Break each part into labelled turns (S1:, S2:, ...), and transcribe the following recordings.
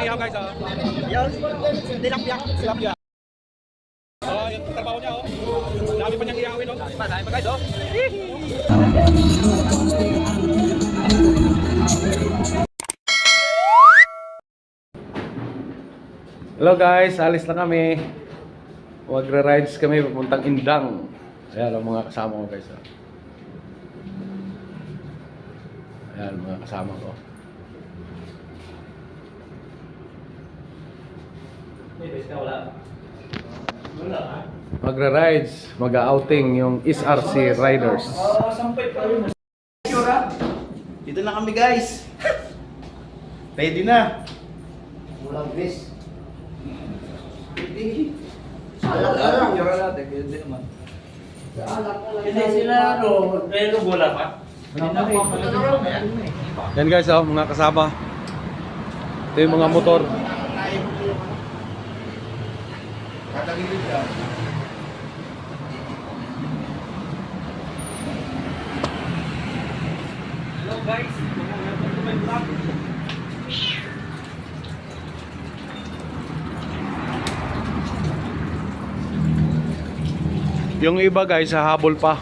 S1: ihaw guys, oh.
S2: Yan, tilapia.
S1: Tilapia. Oh, yung trabaho niya, oh. Dami pa niyang ihawin, oh. Dami pa guys, oh. Hello guys, alis na kami. Magre-rides kami papuntang Indang. Ayan ang mga kasama ko guys, oh. Ayan mga kasama ko. Magra-rides, mag-outing yung SRC Riders.
S2: Dito na kami guys. Ready na. Walang Chris.
S3: Hindi sila ano, pero bola pa.
S1: Yan guys, oh, mga kasama. Ito yung mga motor.
S3: Hello guys, welcome to my vlog.
S1: Yung iba guys, hahabol pa.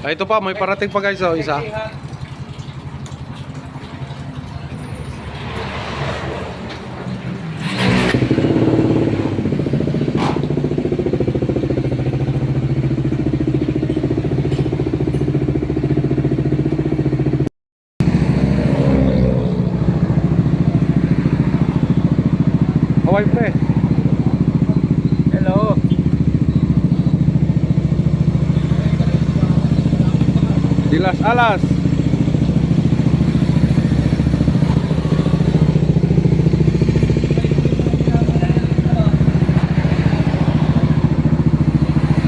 S1: Ah, ito pa, may parating pa guys, oh, isa. Hawaii pre. Hello. Di Las Alas.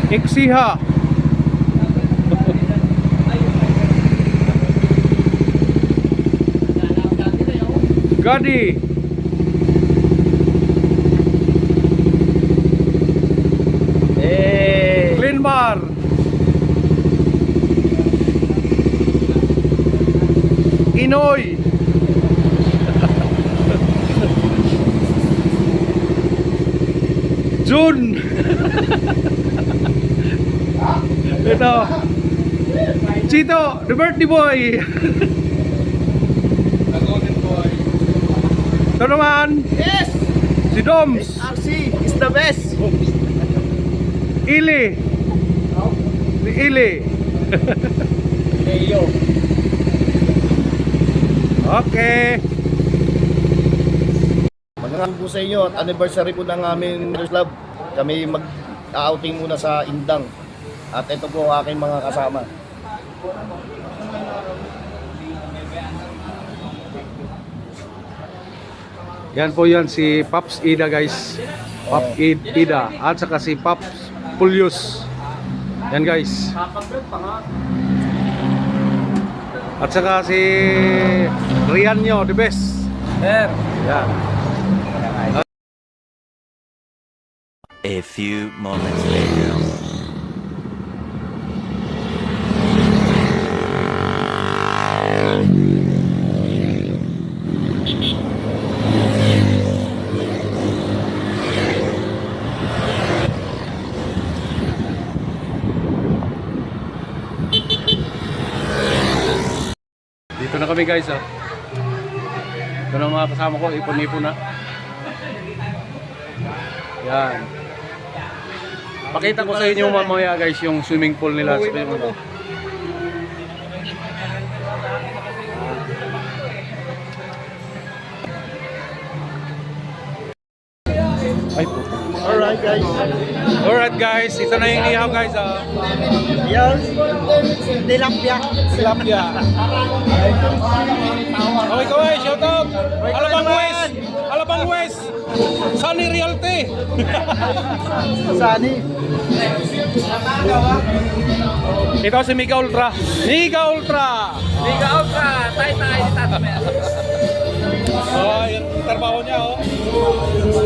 S1: Iksiha. Gadi. Cleanmar. Inoy. June. Ito. Chito, the birthday boy. The golden boy. Ito naman.
S2: Yes!
S1: Si Doms.
S2: SRC is the best.
S1: Ili. Ni Ili.
S2: Leo.
S1: Okay.
S2: Magandang po sa inyo at anniversary po ng aming Riders Club. Kami mag-outing muna sa Indang. At ito po ang aking mga kasama.
S1: Yan po yan si Pops Ida guys. Pops Ida at saka si Pops Pulius. Yan guys. At saka si Rian nyo, the best. Yan.
S4: A few moments later.
S1: Dito na kami guys, ah. Ito na mga kasama ko, ipon-ipon na. Yan. Pakita ko sa inyo mamaya guys yung swimming pool nila sa Pilipinas. Ay po.
S2: Alright guys.
S1: Alright guys, ito na yung ihaw guys, ah.
S2: Yan, tilapia.
S1: Tilapia. Okay kaway, shout out. Alabang West. Alabang West. Sunny Realty.
S2: Sani.
S1: Ito si Mega Ultra. Mega Ultra.
S3: Liga Ultra, tay-tay, tatame.
S1: Oh, yung trabaho niya, oh.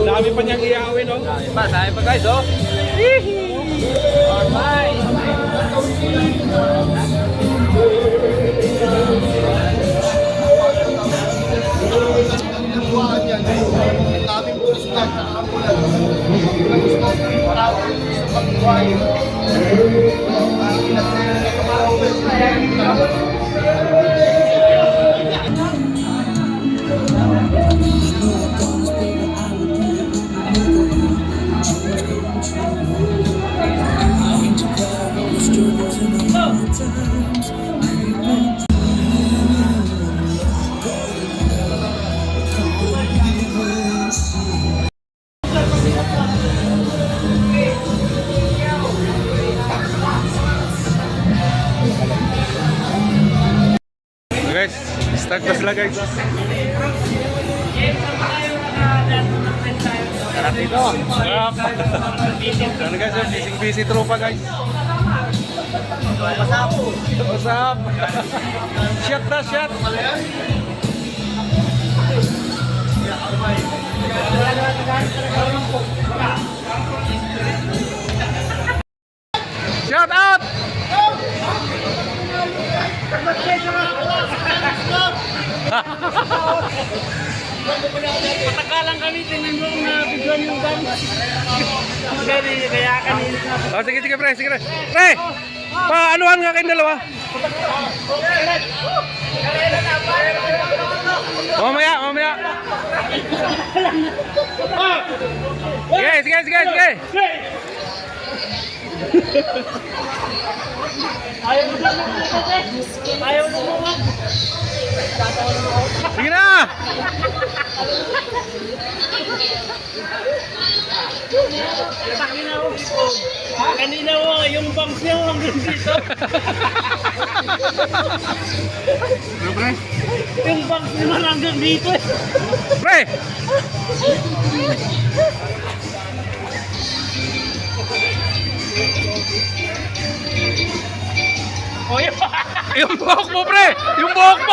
S1: Dami pa niyang ihawin, oh.
S3: Dami pa guys, oh. Alright.
S1: Guys, start na sila guys. Sarap dito. Sarap. Ano guys, busy tropa guys. What's up? Shot na, shot. Shout out!
S3: Patagalang kami, tingnan mo na bigyan yung dance. Kaya kanina.
S1: Oh, sige, sige, pre, sige, pre. Pre! Paanuhan nga kayong dalawa. Mamaya, mamaya. Sige, sige, sige, sige.
S3: Ayaw na mo.
S1: Sige na!
S3: Kanina mo, yung bangs niya hanggang dito. Yung bangs niya hanggang dito.
S1: Pre!
S3: O yun.
S1: Yung buhok mo, pre! Yung buhok mo!